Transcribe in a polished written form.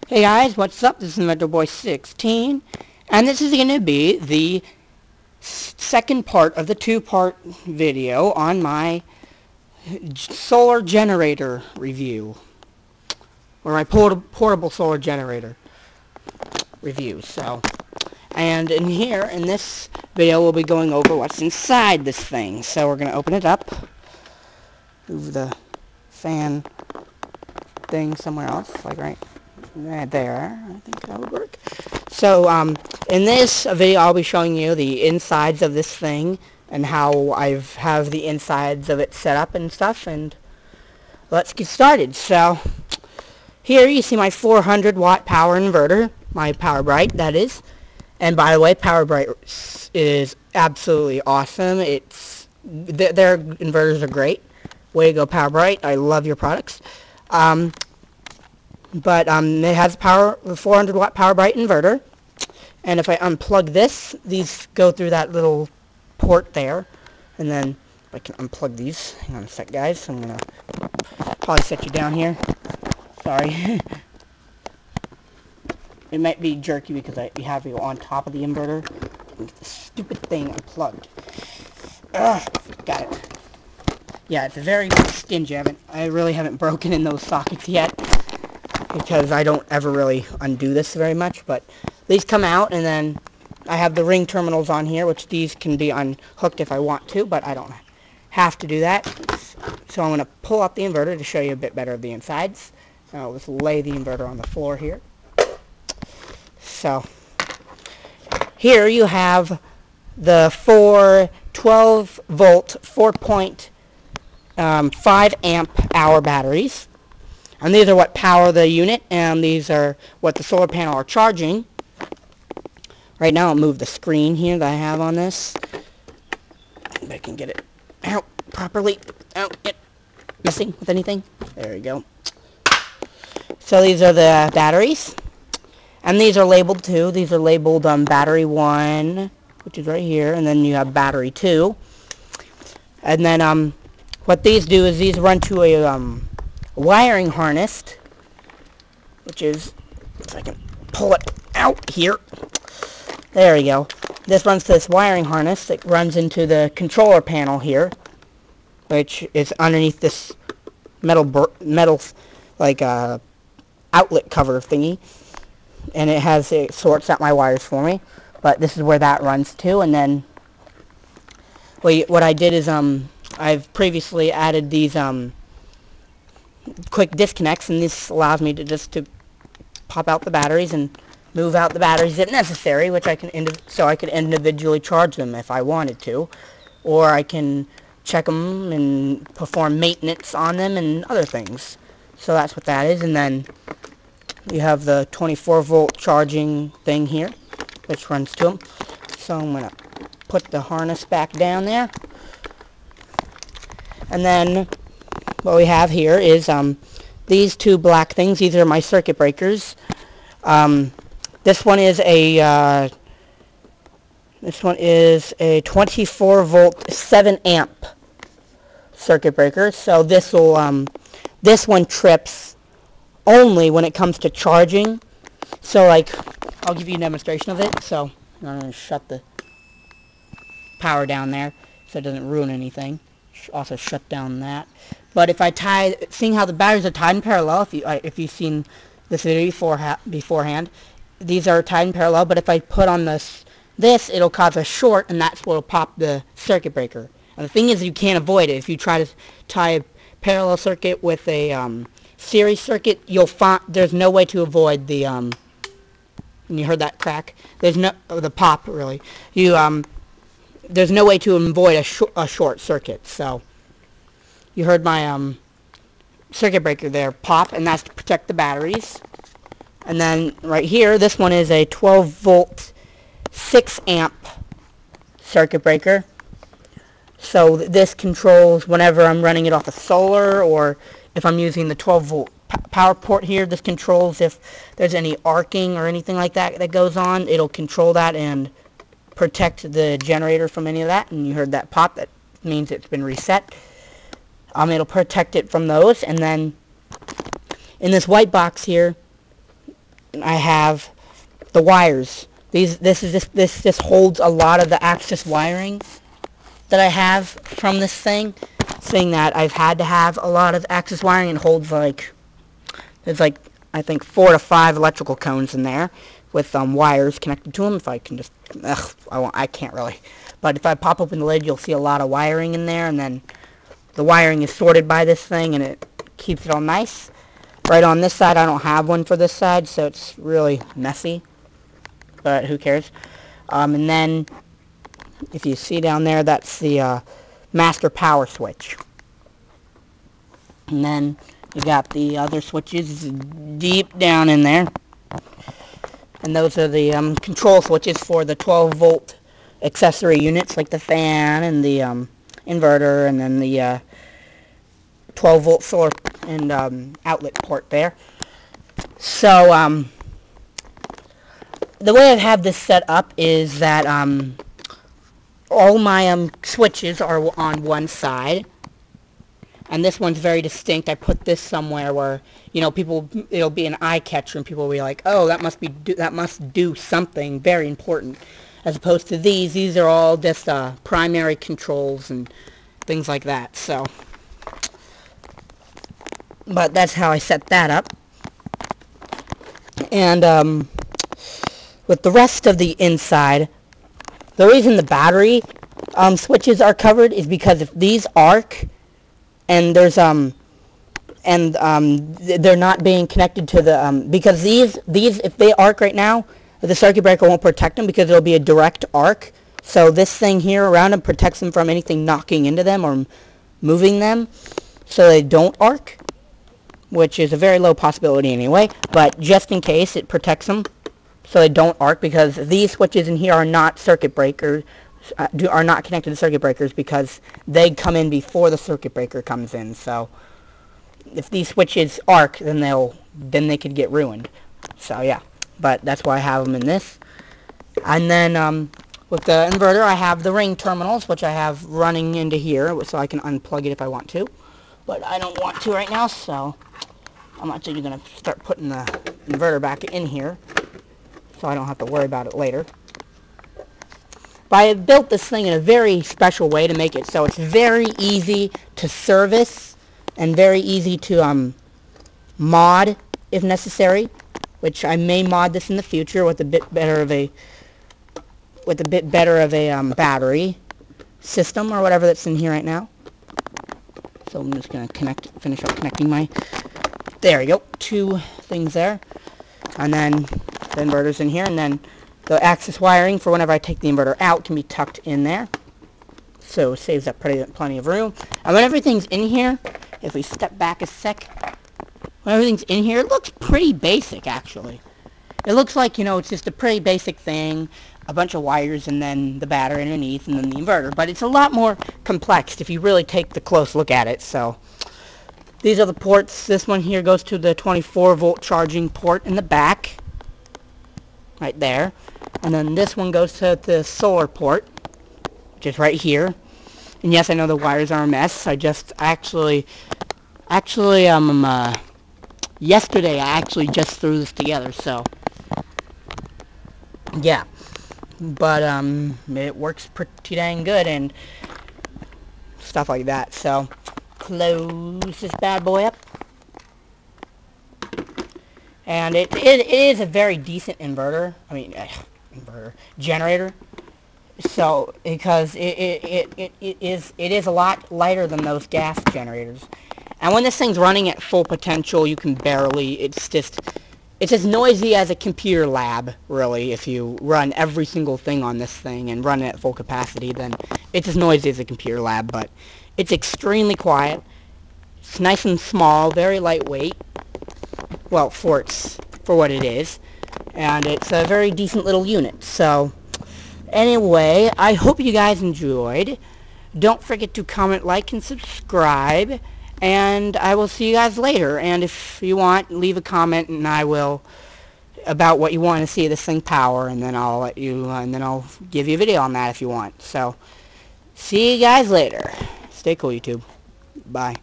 Hey guys, what's up? This is MetroBoy16, and this is going to be the second part of the two-part video on my solar generator review, or my portable solar generator review. And in here, in this video, we'll be going over what's inside this thing. So we're going to open it up, move the fan thing somewhere else, like right there. I think that would work. So in this video I'll be showing you the insides of this thing and how I have the insides of it set up and stuff, and let's get started. So here you see my 400 watt power inverter, my PowerBright that is. And by the way, PowerBright is absolutely awesome. Their inverters are great. Way to go, PowerBright. I love your products. But it has the 400 watt PowerBright inverter, and if I unplug this, these go through that little port there, and then I can unplug these. Hang on a sec, guys. I'm gonna probably set you down here. Sorry. It might be jerky because you have you on top of the inverter. Get the stupid thing unplugged. Ugh, got it. Yeah, it's very stingy. I really haven't broken in those sockets yet, because I don't ever really undo this very much, but these come out, and then I have the ring terminals on here, which these can be unhooked if I want to, but I don't have to do that. So I'm going to pull up the inverter to show you a bit better of the insides. So I'll just lay the inverter on the floor here. So here you have the 12 volt 4.5 amp hour batteries. And these are what power the unit, and these are what the solar panel are charging. Right now I'll move the screen here that I have on this. If I can get it out properly. Out, messing with anything? There we go. So these are the batteries. And these are labeled too. These are labeled battery 1, which is right here, and then you have battery 2. And then what these do is these run to a wiring harness, which is, if I can pull it out here, there we go. This runs to this wiring harness that runs into the controller panel here, which is underneath this metal like outlet cover thingy, and it sorts out my wires for me. But this is where that runs to, and then what I did is I've previously added these quick disconnects, and this allows me to just pop out the batteries and move out the batteries if necessary, which I can individually charge them if I wanted to, or I can check them and perform maintenance on them and other things. So that's what that is. And then you have the 24 volt charging thing here, which runs to them. So I'm gonna put the harness back down there, and then what we have here is these two black things. These are my circuit breakers. This one is a 24 volt 7 amp circuit breaker. So this one trips only when it comes to charging. So like, I'll give you a demonstration of it. So I'm going to shut the power down there so it doesn't ruin anything. Also shut down that. But if I seeing how the batteries are tied in parallel, if you've seen this video beforehand, these are tied in parallel. But if I put on this, it'll cause a short, and that's what will pop the circuit breaker. And the thing is, you can't avoid it. If you try to tie a parallel circuit with a series circuit, you'll find there's no way to avoid the and you heard that crack. There's no the pop really. There's no way to avoid a short circuit. So you heard my circuit breaker there pop, and that's to protect the batteries. And then right here, this one is a 12 volt 6 amp circuit breaker. So this controls whenever I'm running it off of solar, or if I'm using the 12 volt power port here. This controls if there's any arcing or anything like that goes on. It'll control that and protect the generator from any of that. And you heard that pop. That means it's been reset. It'll protect it from those. And then in this white box here, I have the wires. This holds a lot of the access wiring that I have from this thing, saying that I've had to have a lot of access wiring, and holds there's I think 4 to 5 electrical cones in there with wires connected to them. If I can just, I can't really. But if I pop open the lid, you'll see a lot of wiring in there, and then the wiring is sorted by this thing, and it keeps it all nice. Right on this side, I don't have one for this side, so it's really messy, but who cares? And then, if you see down there, that's the master power switch. And then you got the other switches deep down in there. And those are the control switches for the 12-volt accessory units, like the fan and the inverter, and then the 12-volt solar and outlet port there. So, the way I have this set up is that all my switches are on one side, and this one's very distinct. I put this somewhere where, you know, it'll be an eye catcher, and people will be like, oh, that must do something very important. As opposed to these are all just primary controls and things like that. So, but that's how I set that up. And with the rest of the inside, the reason the battery switches are covered is because if these arc, and there's they're not being connected to the because these if they arc right now, the circuit breaker won't protect them because it'll be a direct arc. So this thing here around them protects them from anything knocking into them or moving them, so they don't arc, which is a very low possibility anyway. But just in case, it protects them so they don't arc, because these switches in here are not circuit breakers. Are not connected to circuit breakers because they come in before the circuit breaker comes in. So if these switches arc, then they could get ruined. So yeah, but that's why I have them in this. And then with the inverter, I have the ring terminals, which I have running into here, so I can unplug it if I want to. But I don't want to right now, so I'm actually going to start putting the inverter back in here, so I don't have to worry about it later. But I have built this thing in a very special way to make it so it's very easy to service and very easy to mod if necessary, which I may mod this in the future with a bit better of a battery system or whatever that's in here right now. So I'm just going to finish up connecting my, there we go, 2 things there, and then the inverter's in here, and then the access wiring for whenever I take the inverter out can be tucked in there, so it saves up plenty of room. And when everything's in here, if we step back a sec, when everything's in here, it looks pretty basic, actually. It looks like, you know, it's just a pretty basic thing, a bunch of wires, and then the battery underneath, and then the inverter. But it's a lot more complex if you really take the close look at it. So these are the ports. This one here goes to the 24-volt charging port in the back, right there. And then this one goes to the solar port, which is right here. And yes, I know the wires are a mess. Yesterday I actually just threw this together, so yeah. But it works pretty dang good and stuff like that. So close this bad boy up. And it is a very decent inverter. I mean, generator. So because it is a lot lighter than those gas generators. And when this thing's running at full potential, you can barely. It's as noisy as a computer lab, really. If you run every single thing on this thing and run it at full capacity, then it's as noisy as a computer lab. But it's extremely quiet. It's nice and small, very lightweight. Well, for what it is, and it's a very decent little unit. So anyway, I hope you guys enjoyed. Don't forget to comment, like, and subscribe, and I will see you guys later. And if you want, leave a comment, and I will, about what you want to see this thing power, and then I'll let you, and then I'll give you a video on that if you want. So see you guys later. Stay cool, YouTube. Bye.